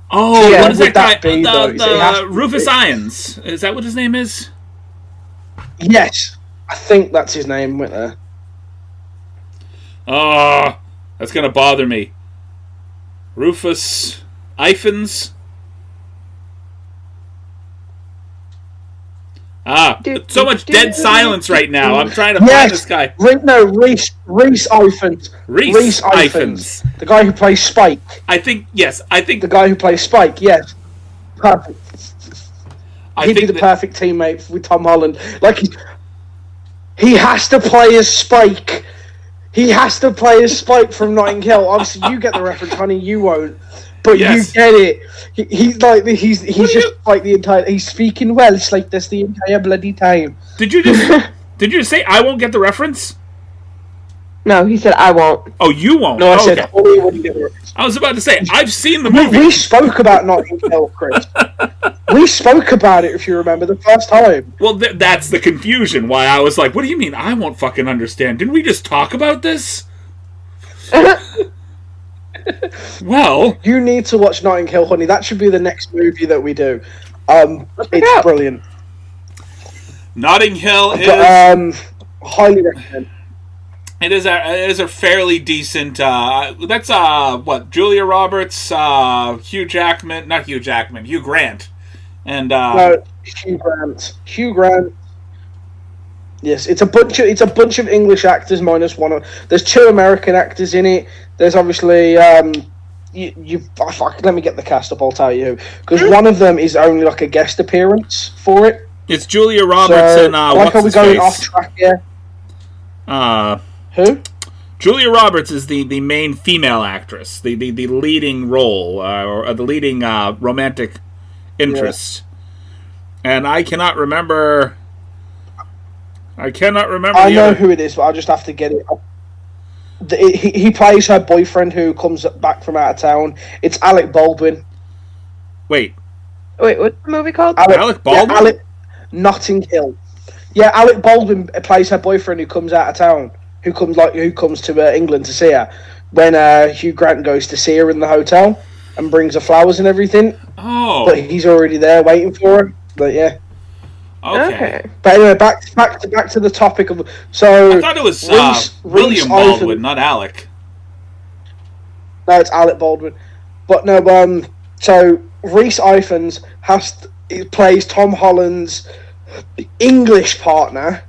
Oh, yeah, what is that guy? The Rufus Irons. Is that what his name is? Yes. I think that's his name, went there. Oh, that's going to bother me. Rufus Ifans? So much dead silence right now. I'm trying to find this guy. Reese Ifans. Reese Ifans. The guy who plays Spike. I think the guy who plays Spike, yes. Perfect. He'd be the perfect teammate with Tom Holland. Like, he has to play as Spike. He has to play as Spike from Notting Hill. Obviously, you get the reference, honey. You won't. But you get it. He's just like the entire. He's speaking Welsh like this the entire bloody time. Did you just say I won't get the reference? No, he said I won't. Oh, you won't. No, I said only when you get the reference. I was about to say I've seen the movie. We spoke about Notting Hill, Chris. We spoke about it, if you remember, the first time. Well, that's the confusion. Why I was like, "What do you mean I won't fucking understand? Didn't we just talk about this?" Well, you need to watch Notting Hill, honey. That should be the next movie that we do. It's brilliant. Notting Hill is highly recommend. It is a fairly decent. That's what Julia Roberts, Hugh Grant, and no, Hugh Grant. Hugh Grant. Yes, it's a bunch of English actors minus one of. There's 2 American actors in it. There's obviously let me get the cast up. I'll tell you who, because one of them is only like a guest appearance for it. It's Julia Roberts and like, are we going off track here? Who? Julia Roberts is the main female actress, the leading role or the leading romantic interest, and I cannot remember. I know who it is, but I'll just have to get it. He plays her boyfriend who comes back from out of town. It's Alec Baldwin. Wait, what's the movie called? Alec Baldwin? Notting Hill. Yeah, Alec Baldwin plays her boyfriend who comes out of town. who comes to England to see her when Hugh Grant goes to see her in the hotel and brings her flowers and everything. Oh, But he's already there waiting for her. But yeah. okay. But anyway, back to the topic of so. I thought it was Reese William Baldwin, not Alec. No, it's Alec Baldwin. But no, so Rhys Ifans plays Tom Holland's English partner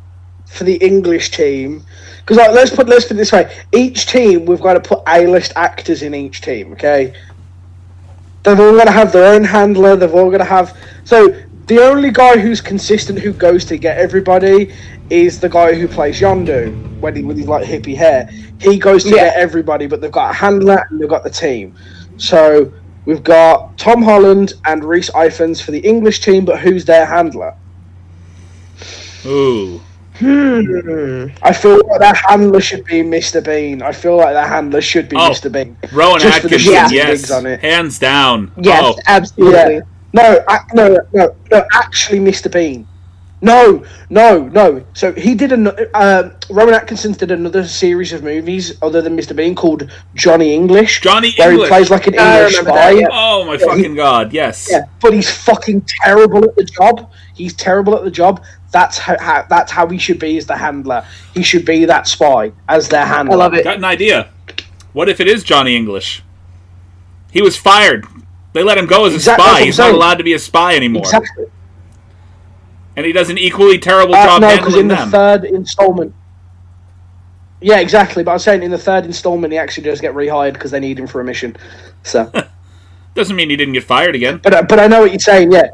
for the English team. Because let's put it this way: each team we've got to put A-list actors in each team. Okay, they've all got to have their own handler. They've all got to have the only guy who's consistent who goes to get everybody is the guy who plays Yondu with his like hippie hair. He goes to get everybody, but they've got a handler and they've got the team. So we've got Tom Holland and Rhys Ifans for the English team, but who's their handler? Ooh. I feel like their handler should be Mr. Bean. Mr. Bean. Rowan Just for the Atkinson, shits and yes. gigs on it. Hands down. Yes, Oh. absolutely. Yeah. No, actually, Mr. Bean. No. So he did Rowan Atkinson did another series of movies other than Mr. Bean called Johnny English. Where he plays like an English spy. That, yeah. Oh my fucking god! Yes. Yeah, but he's fucking terrible at the job. That's how he should be as the handler. He should be that spy as their handler. I love it. Got an idea. What if it is Johnny English? He was fired. They let him go as a spy. He's not allowed to be a spy anymore. Exactly. And he does an equally terrible job handling them. The third installment. Yeah, exactly. But I was saying in the third installment, he actually does get rehired because they need him for a mission. So doesn't mean he didn't get fired again. But I know what you're saying. Yeah.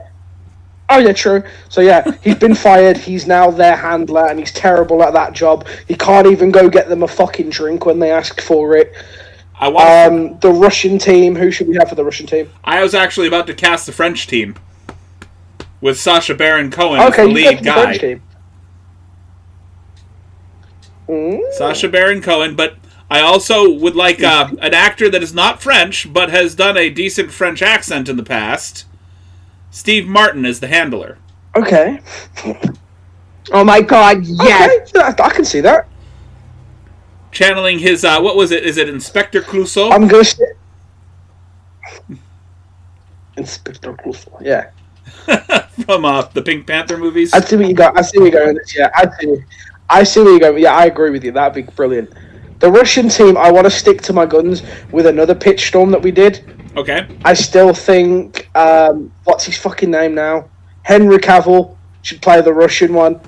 Oh yeah, true. So yeah, he's been fired. He's now their handler, and he's terrible at that job. He can't even go get them a fucking drink when they ask for it. The Russian team. Who should we have for the Russian team? I was actually about to cast the French team with Sacha Baron Cohen as the lead guy. French team. Sacha Baron Cohen, but I also would like an actor that is not French but has done a decent French accent in the past. Steve Martin is the handler. Okay. Oh my god, yes! Okay, I can see that. Channeling his, what was it? Is it Inspector Clouseau? I'm going to say... Inspector Clouseau, yeah. From the Pink Panther movies? I see where you go. I see where you're going. Yeah, I see where you're going. Yeah, I agree with you. That'd be brilliant. The Russian team, I want to stick to my guns with another pitch storm that we did. Okay. I still think, what's his fucking name now? Henry Cavill should play the Russian one.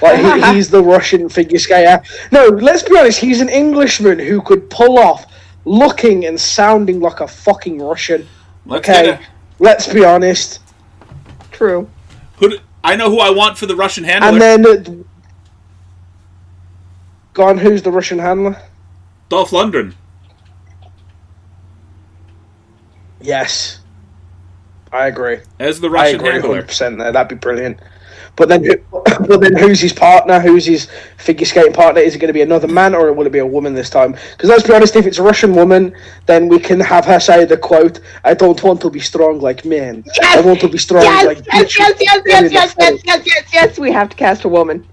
Like, he's the Russian figure skater. No, let's be honest, he's an Englishman who could pull off looking and sounding like a fucking Russian. Let's be honest. True. I know who I want for the Russian handler. And then, go on, who's the Russian handler? Dolph Lundgren. Yes. I agree. As the Russian handler. 100% there. That'd be brilliant. But then who's his partner? Who's his figure skating partner? Is it going to be another man or will it be a woman this time? Because let's be honest, if it's a Russian woman, then we can have her say the quote, "I don't want to be strong like men. Yes! I want to be strong like Yes. Yes. We have to cast a woman.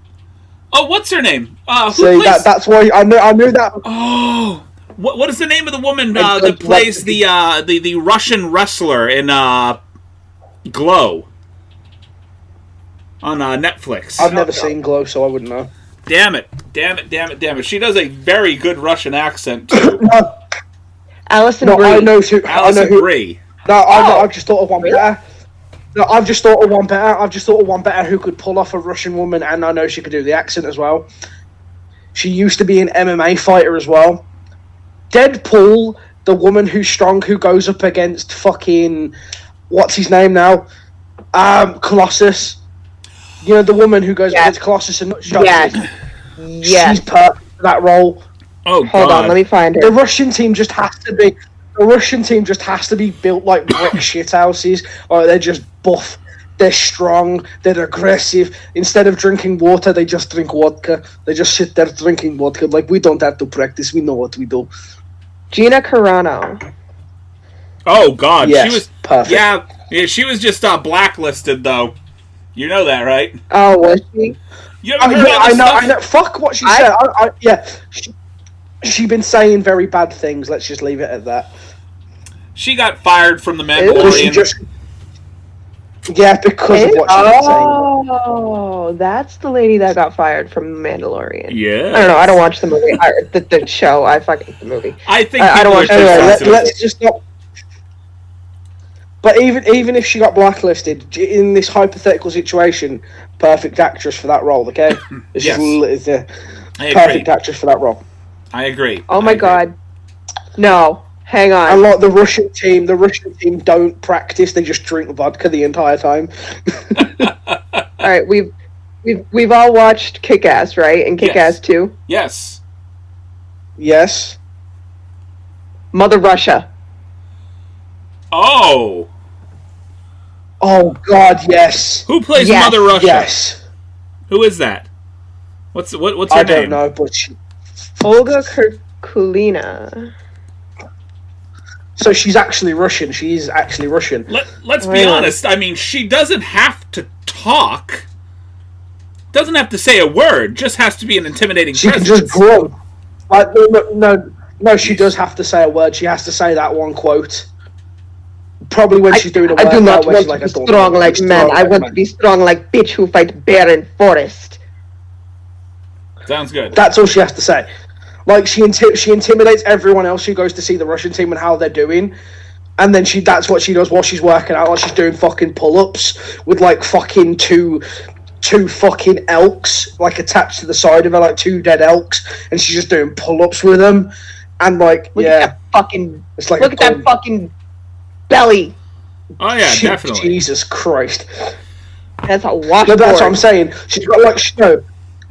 Oh, what's her name? See, that's why I knew that. Oh, what is the name of the woman that plays the Russian wrestler in Glow? On Netflix. I've never seen Glow, so I wouldn't know. Damn it. She does a very good Russian accent, too. Alison Brie. I know who. Alison Brie. I've just thought of one better. No, I've just thought of one better who could pull off a Russian woman, and I know she could do the accent as well. She used to be an MMA fighter as well. Deadpool, the woman who's strong, who goes up against fucking... What's his name now? Colossus. You know, the woman who goes against Colossus and Nutshot. Yes. She's perfect for that role. Oh, Hold on, let me find her. The Russian team just has to be... built like brick shithouses. Or they're just buff. They're strong. They're aggressive. Instead of drinking water, they just drink vodka. They just sit there drinking vodka. Like, we don't have to practice. We know what we do. Gina Carano. Oh, God. Yes, she was perfect. Yeah, she was just blacklisted, though. You know that, right? Oh, was she? You haven't heard all this stuff? I know. Fuck what she said. Yeah. She been saying very bad things. Let's just leave it at that. She got fired from the Mandalorian. Yeah, because of what she was saying. Oh, that's the lady that got fired from The Mandalorian. Yeah. I don't know. I don't watch the movie. The show. I fucking the movie. I think I don't watch. Anyway, let's just not. But even if she got blacklisted in this hypothetical situation, perfect actress for that role. Okay, Yes. It's a I perfect agree. actress for that role. I agree. Oh my god. No. Hang on. And like the Russian team don't practice; they just drink vodka the entire time. All right, we've all watched Kick-Ass, right? And Kick-Ass 2. Yes. Yes. Mother Russia. Oh. Oh God, yes. Who plays Yes. Mother Russia? Yes. Who is that? What's her name? I don't know, but Olga Kurkulina. so she's actually Russian. She's actually Russian. Let's be honest. I mean, she doesn't have to talk. Doesn't have to say a word. Just has to be an intimidating She presence. can just grow. Like no, she does have to say a word. She has to say that one quote. Probably when she's doing a I do not workout where want she's to like, be I don't strong want to like be men. strong I like want men. to be strong like bitch who fight bear in forest. Sounds good. That's all she has to say. Like she intimidates everyone else who goes to see the Russian team and how they're doing, and then that's what she does while she's working out. Like she's doing fucking pull-ups with like fucking two fucking elks like attached to the side of her, like two dead elks, and she's just doing pull-ups with them, and like Look at that fucking. it's like Look at that fucking belly. Oh yeah, definitely. Jesus Christ. That's a washboard. No, that's what I'm saying. She's got like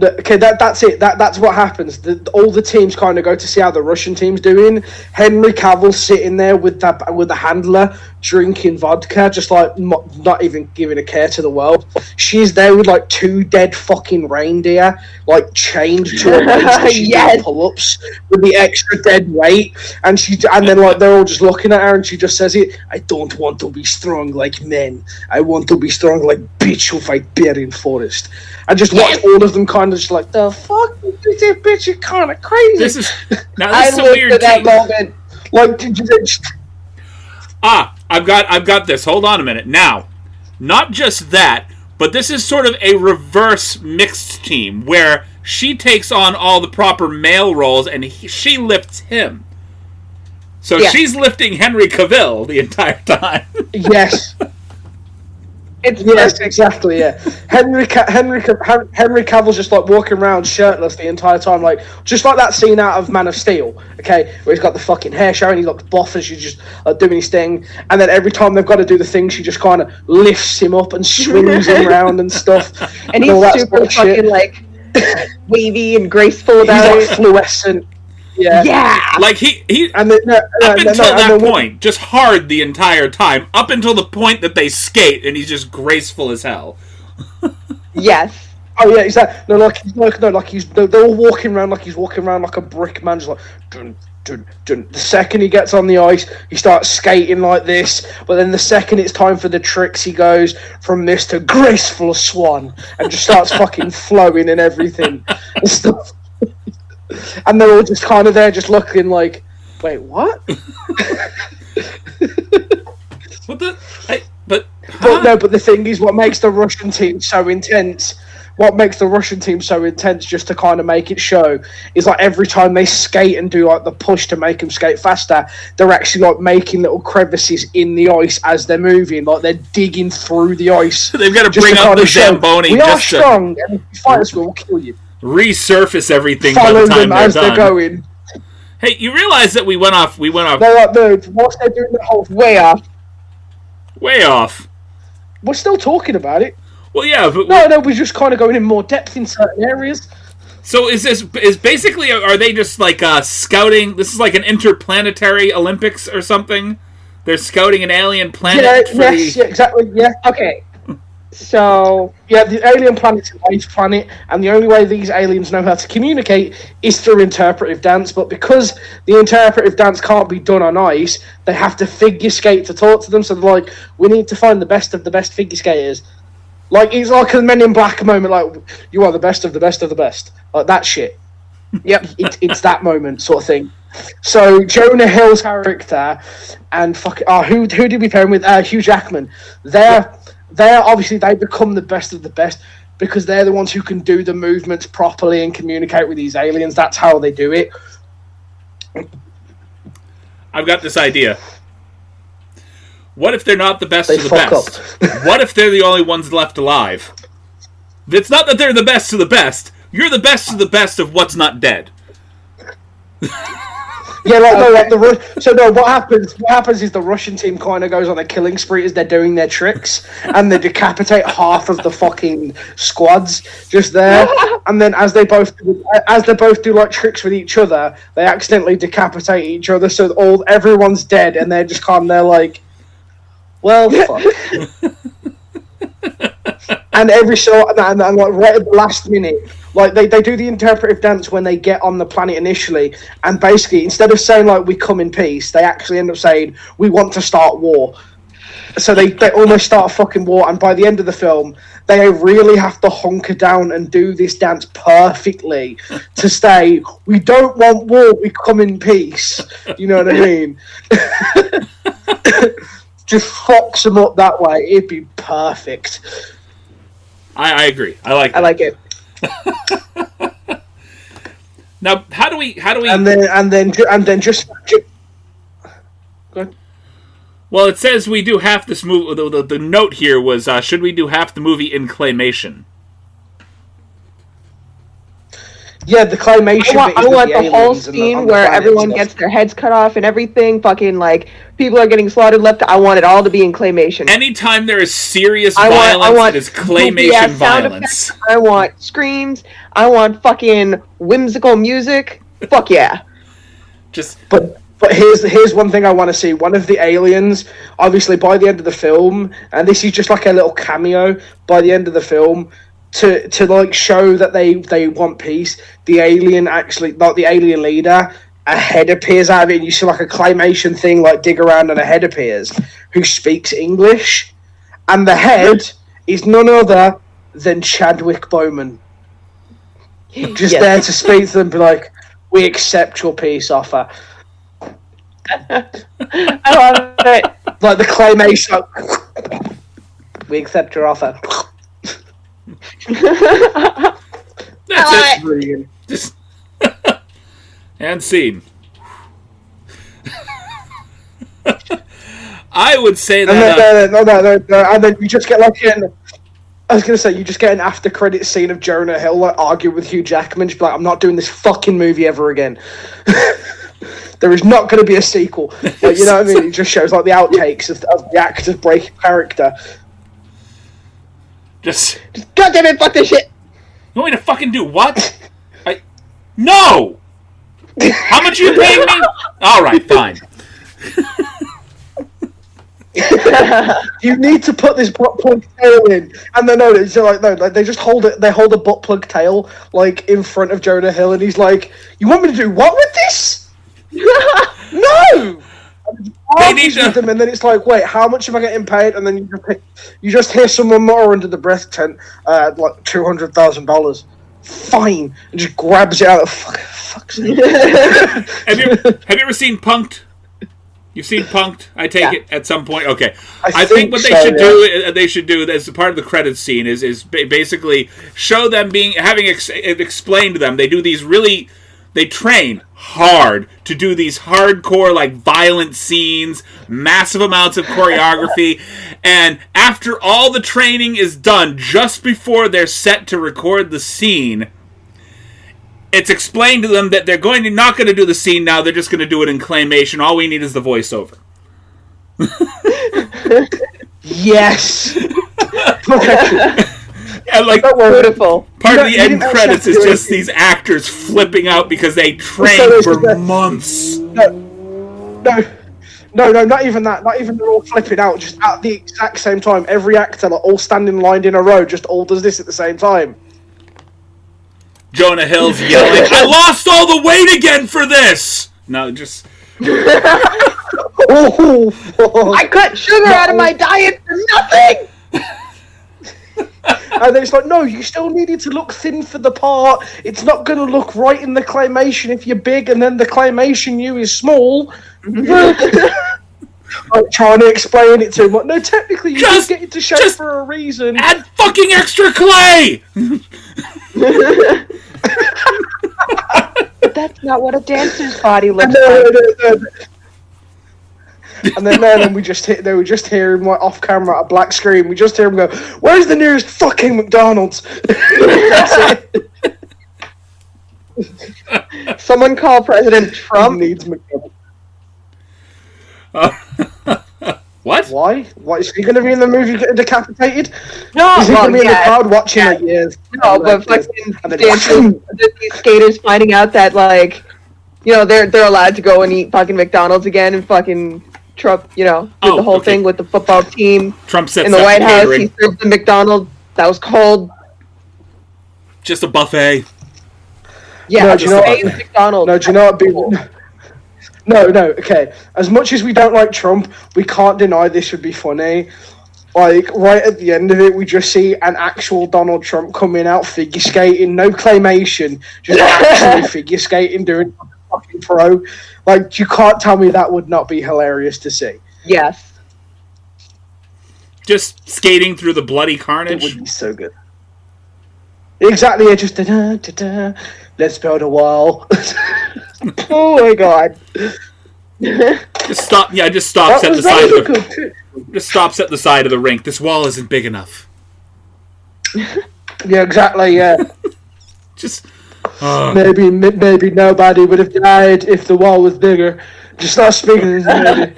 okay, that's it. That's what happens. All the teams kind of go to see how the Russian team's doing. Henry Cavill's sitting there with the handler drinking vodka, just like not even giving a care to the world. She's there with like two dead fucking reindeer, like chained to her waist. She's doing pull-ups with the extra dead weight, and then like they're all just looking at her, and she just says it. I don't want to be strong like men. I want to be strong like bitch who fight bear in forest. I just watch all of them kind of just like, the fuck, this bitch is kind of crazy. This is I a lived weird for that thing. moment. Like, I've got this. Hold on a minute. Now, not just that, but this is sort of a reverse mixed team where she takes on all the proper male roles and she lifts him. So she's lifting Henry Cavill the entire time. yes. It's Yes, perfect. exactly. Yeah, Henry Cavill's just like walking around shirtless the entire time, like just like that scene out of Man of Steel. Okay, where he's got the fucking hair showing, he looks buff and she's just doing his thing, and then every time they've got to do the thing, she just kind of lifts him up and swings him around and stuff. And all he's that super sort of shit. fucking like wavy and graceful about He's like fluorescent. Yeah. Yeah. Like he And then up until that point, just hard the entire time. Up until the point that they skate, and he's just graceful as hell. Yes. Oh yeah, exactly. They're all walking around like he's walking around like a brick man, just like dun, dun, dun. The second he gets on the ice, he starts skating like this. But then the second it's time for the tricks, he goes from this to graceful swan and just starts fucking flowing and everything and stuff. And they're all just kind of there, just looking like, wait, what? What the? But But the thing is, what makes the Russian team so intense? What makes the Russian team so intense, just to kind of make it show, is like every time they skate and do like the push to make them skate faster, they're actually like making little crevices in the ice as they're moving, like they're digging through the ice. they've got to Just bring to out kind the of show, Zamboni we are just to strong, and if you fight us, we'll kill you. resurface everything by Follow the time them they're as done. they're going. Hey, you realize that we went off They're like, whilst they're doing the whole, Way off. way off. we're still talking about it. Well, yeah, but No, we're just kind of going in more depth in certain areas. so is basically, are they just like scouting? This is like an interplanetary Olympics or something. They're scouting an alien planet. Yeah, exactly. Yeah, Okay. So yeah. The alien planet's an ice planet, and the only way these aliens know how to communicate is through interpretive dance. But because the interpretive dance can't be done on ice, they have to figure skate to talk to them. So they're like, we need to find the best of the best figure skaters. Like, it's like a Men in Black moment, like, you are the best of the best of the best. Like, that shit. Yep, it's that moment sort of thing. So, Jonah Hill's character and who did we pair him with? Hugh Jackman. They're obviously, they become the best of the best because they're the ones who can do the movements properly and communicate with these aliens. That's how they do it. I've got this idea. What if they're not the best of the fuck best? What if they're the only ones left alive? It's not that they're the best of the best. You're the best of the best of what's not dead. Yeah, what happens is the Russian team kind of goes on a killing spree as they're doing their tricks, and they decapitate half of the fucking squads just there, and then as they both do like tricks with each other, they accidentally decapitate each other, so everyone's dead, and they're just they're like, well, fuck. And every and like right at the last minute, like they do the interpretive dance when they get on the planet initially, and basically instead of saying like we come in peace, they actually end up saying we want to start war. So they almost start a fucking war, and by the end of the film, they really have to hunker down and do this dance perfectly to say we don't want war, we come in peace. You know what I mean? Just fucks them up that way. It'd be perfect. I agree. I like that. I like it. Now, how do we? And then just. Go ahead. Well, it says we do half this movie. The note here was, should we do half the movie in claymation? Yeah, the claymation. I want the whole scene where everyone gets their heads cut off and everything. Fucking like people are getting slaughtered left. I want it all to be in claymation. Anytime there is serious violence, it is claymation violence. I want screams. I want fucking whimsical music. Fuck yeah. But here's one thing I want to see. One of the aliens, obviously by the end of the film, and this is just like a little cameo by the end of the film, to like show that they want peace. The alien actually, not the alien leader, a head appears out of it, and you see like a claymation thing like dig around, and a head appears who speaks English, and the head is none other than Chadwick Boseman, just there to speak to them, be like, we accept your peace offer. I love it. Like the claymation, we accept your offer. That's it. Brilliant. Just and scene. I would say that. No, and then you just get like I was gonna say you just get an after credit scene of Jonah Hill like arguing with Hugh Jackman, just be like, I'm not doing this fucking movie ever again. There is not going to be a sequel. Like, you know what I mean? It just shows like the outtakes of the actor's breaking character. Just God damn it! Fuck this shit. You want me to fucking do what? No. How much are you paying me? All right, fine. You need to put this butt plug tail in, and then they just hold it. They hold a butt plug tail like in front of Jonah Hill, and he's like, "You want me to do what with this?" No. They need to... them, and then it's like, wait, how much am I getting paid? And then you just hear someone mutter under the breath, like $200,000. Fine, and just grabs it out of fuck's sake. Have you ever seen Punk'd? You've seen Punk'd, I take it, at some point? Okay. I think what they should do as part of the credits scene is basically show them having explained to them. They do these they train hard to do these hardcore, like, violent scenes, massive amounts of choreography, and after all the training is done, just before they're set to record the scene, it's explained to them that they're not going to do the scene now, they're just going to do it in claymation. All we need is the voiceover. Yes! And like, beautiful. Part of the end credits is just these actors flipping out because they trained for months. No, not even that. Not even they're all flipping out. Just at the exact same time, every actor, like, all standing lined in a row, just all does this at the same time. Jonah Hill's yelling, "I lost all the weight again for this!" No, just... I cut sugar out of my diet for nothing! And then it's like, no, you still needed to look thin for the part. It's not going to look right in the claymation if you're big and then the claymation you is small. I'm trying to explain it to him. Like, no, technically you just get it to shape for a reason. Add fucking extra clay! That's not what a dancer's body looks like. And then we just hear him like, off camera at a black screen. We just hear him go, "Where's the nearest fucking McDonald's?" That's it. Someone call President Trump. He needs McDonald's. What? Why? What, is he going to be in the movie getting decapitated? No, is he going to be in the crowd watching yeah. it? Yes. No, but fucking dancers, these skaters finding out that, like, you know, they're allowed to go and eat fucking McDonald's again, and fucking Trump, you know, did the whole thing with the football team. Trump sets in the up White House. catering. He served the McDonald's that was cold. Just a buffet. Yeah, No, do you know what? McDonald's. No, do you know what? No, okay. As much as we don't like Trump, we can't deny this would be funny. Like, right at the end of it, we just see an actual Donald Trump coming out figure skating, no claymation, just actually figure skating, doing a fucking pro. Like, you can't tell me that would not be hilarious to see. Yes. Just skating through the bloody It carnage. would be so good. Exactly, yeah, just da-da, let's build a wall. Oh my god. Just stop. Yeah, just stops at the side of the. Just stops at the side of the rink. This wall isn't big enough. Yeah, exactly. Yeah. Just. Maybe nobody would have died if the wall was bigger. Just start speaking this maybe.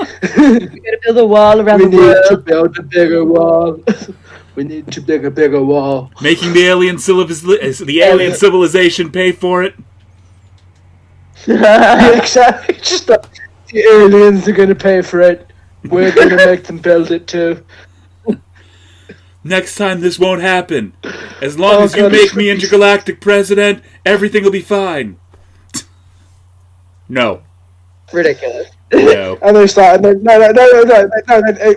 We gotta build a wall around We the need world. to build a bigger wall. We need to build a bigger wall. Making the alien civilization pay for it. Yeah, exactly. Just the aliens are gonna pay for it. We're gonna make them build it too. Next time this won't happen. As long as you make me intergalactic president, everything will be fine. No. Ridiculous. No. And they start, and then no. Then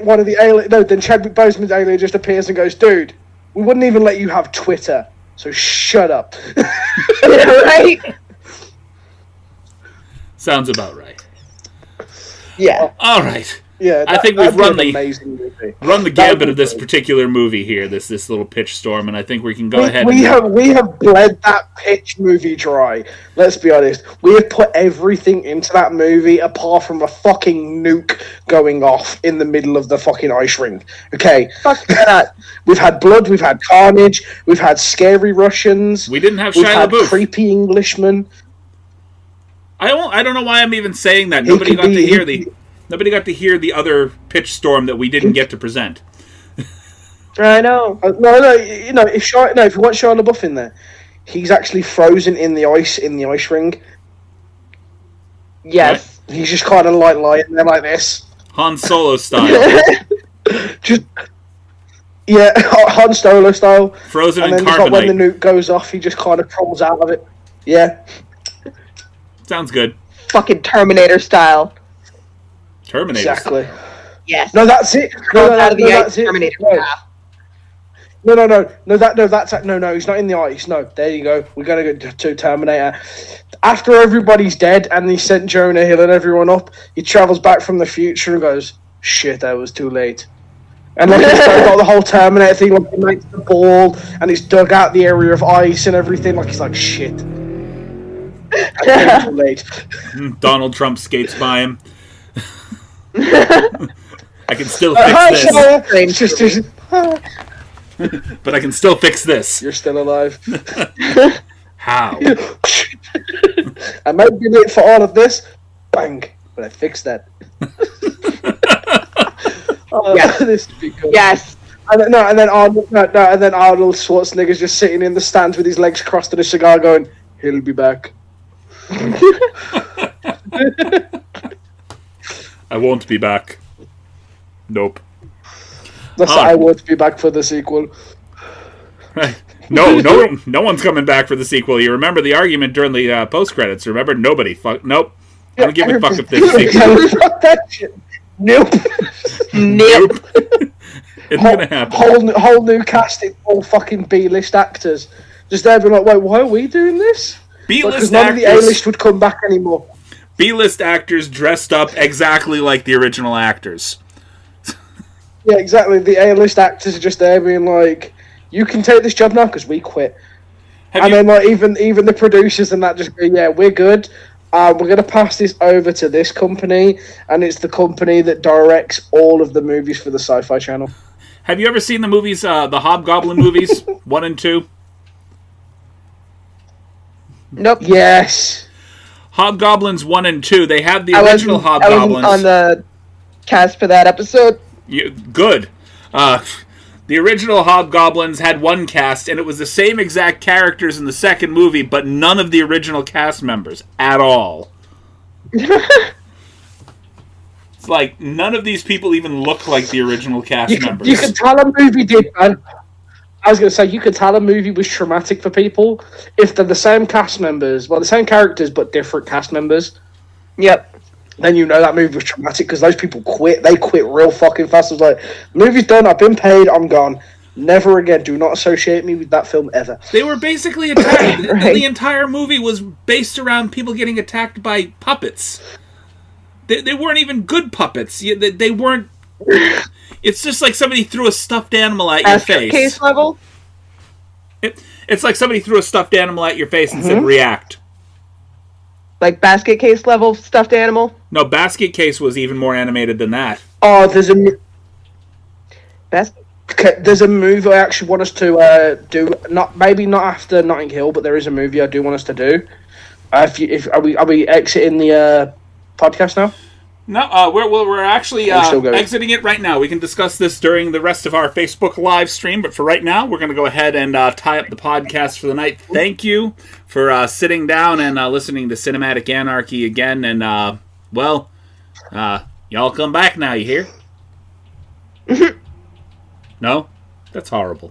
one of the alien, then Chadwick Boseman's alien just appears and goes, "Dude, we wouldn't even let you have Twitter, so shut up." Right? Sounds about right. Yeah. All right. Yeah, I think we've run the amazing movie. gambit of this particular movie here. This little pitch storm, and I think we can go ahead. We have bled that pitch movie dry. Let's be honest. We have put everything into that movie apart from a fucking nuke going off in the middle of the fucking ice rink. Okay. Fuck that. We've had blood. We've had carnage. We've had scary Russians. We didn't have We've Shia had LaBeouf. creepy Englishmen. I don't know why I'm even saying that. Nobody got to hear the other pitch storm that we didn't get to present. I know. No. You know, if you want Shia LaBeouf in there, he's actually frozen in the ice ring. Yes. Right. He's just kind of like lying there like this. Han Solo style. Just Han Solo style. Frozen and in then when the carbonite. nuke goes off, he just kind of crawls out of it. Yeah. Sounds good. Fucking Terminator style. Terminator. Exactly. Yes. No, that's it. Out of the ice, That's it. Terminator. No, he's not in the ice. No, there you go. We're going to go to Terminator. After everybody's dead and he sent Jonah Hill and everyone up, he travels back from the future and goes, "Shit, I was too late." And like he's got the whole Terminator thing, like he makes the ball and he's dug out the area of ice and everything. Like he's like, "Shit, I came too late." Donald Trump skates by him. I can still fix this. But I can still fix this. You're still alive. How? I might be late for all of this. Bang. But I fixed that. Yes. This would be good. Yes. And then Arnold Schwarzenegger's just sitting in the stands with his legs crossed and a cigar going, "He'll be back." I won't be back. Nope. I won't be back for the sequel. Right. No one's coming back for the sequel. You remember the argument during the post-credits. Remember? Nobody. Nope. I don't give a fuck if this sequel. Fuck that shit. Nope. Nope. It's gonna happen. Whole new casting, all fucking B-list actors. Just there being like, wait, why are we doing this? Because none of the A-list would come back anymore. B-list actors dressed up exactly like the original actors. Yeah, exactly. The A-list actors are just there being like, you can take this job now because we quit. Then like even the producers and that just go, yeah, we're good. We're going to pass this over to this company, and it's the company that directs all of the movies for the Sci-Fi Channel. Have you ever seen the movies, the Hobgoblin movies, 1 and 2? Nope. Yes. Hobgoblins 1 and 2, they have the original Hobgoblins. I wasn't on the cast for that episode. Good. The original Hobgoblins had one cast, and it was the same exact characters in the second movie, but none of the original cast members at all. It's like, none of these people even look like the original cast members. You could tell a movie did, man. I was going to say, you could tell a movie was traumatic for people if they're the same cast members, well, the same characters, but different cast members. Yep. Then you know that movie was traumatic because those people quit. They quit real fucking fast. It was like, movie's done, I've been paid, I'm gone. Never again. Do not associate me with that film ever. They were basically attacked. Right. The entire movie was based around people getting attacked by puppets. They weren't even good puppets. They weren't... It's just like somebody threw a stuffed animal at your face. Case level? It's like somebody threw a stuffed animal at your face and said, react. Like basket case level stuffed animal? No, Basket Case was even more animated than that. Oh, there's a movie I actually want us to do. Maybe not after Notting Hill, but there is a movie I do want us to do. Are we exiting the podcast now? No, we're actually exiting it right now. We can discuss this during the rest of our Facebook live stream, but for right now, we're going to go ahead and tie up the podcast for the night. Thank you for sitting down and listening to Cinematic Anarchy again, and, y'all come back now, you hear? No? That's horrible.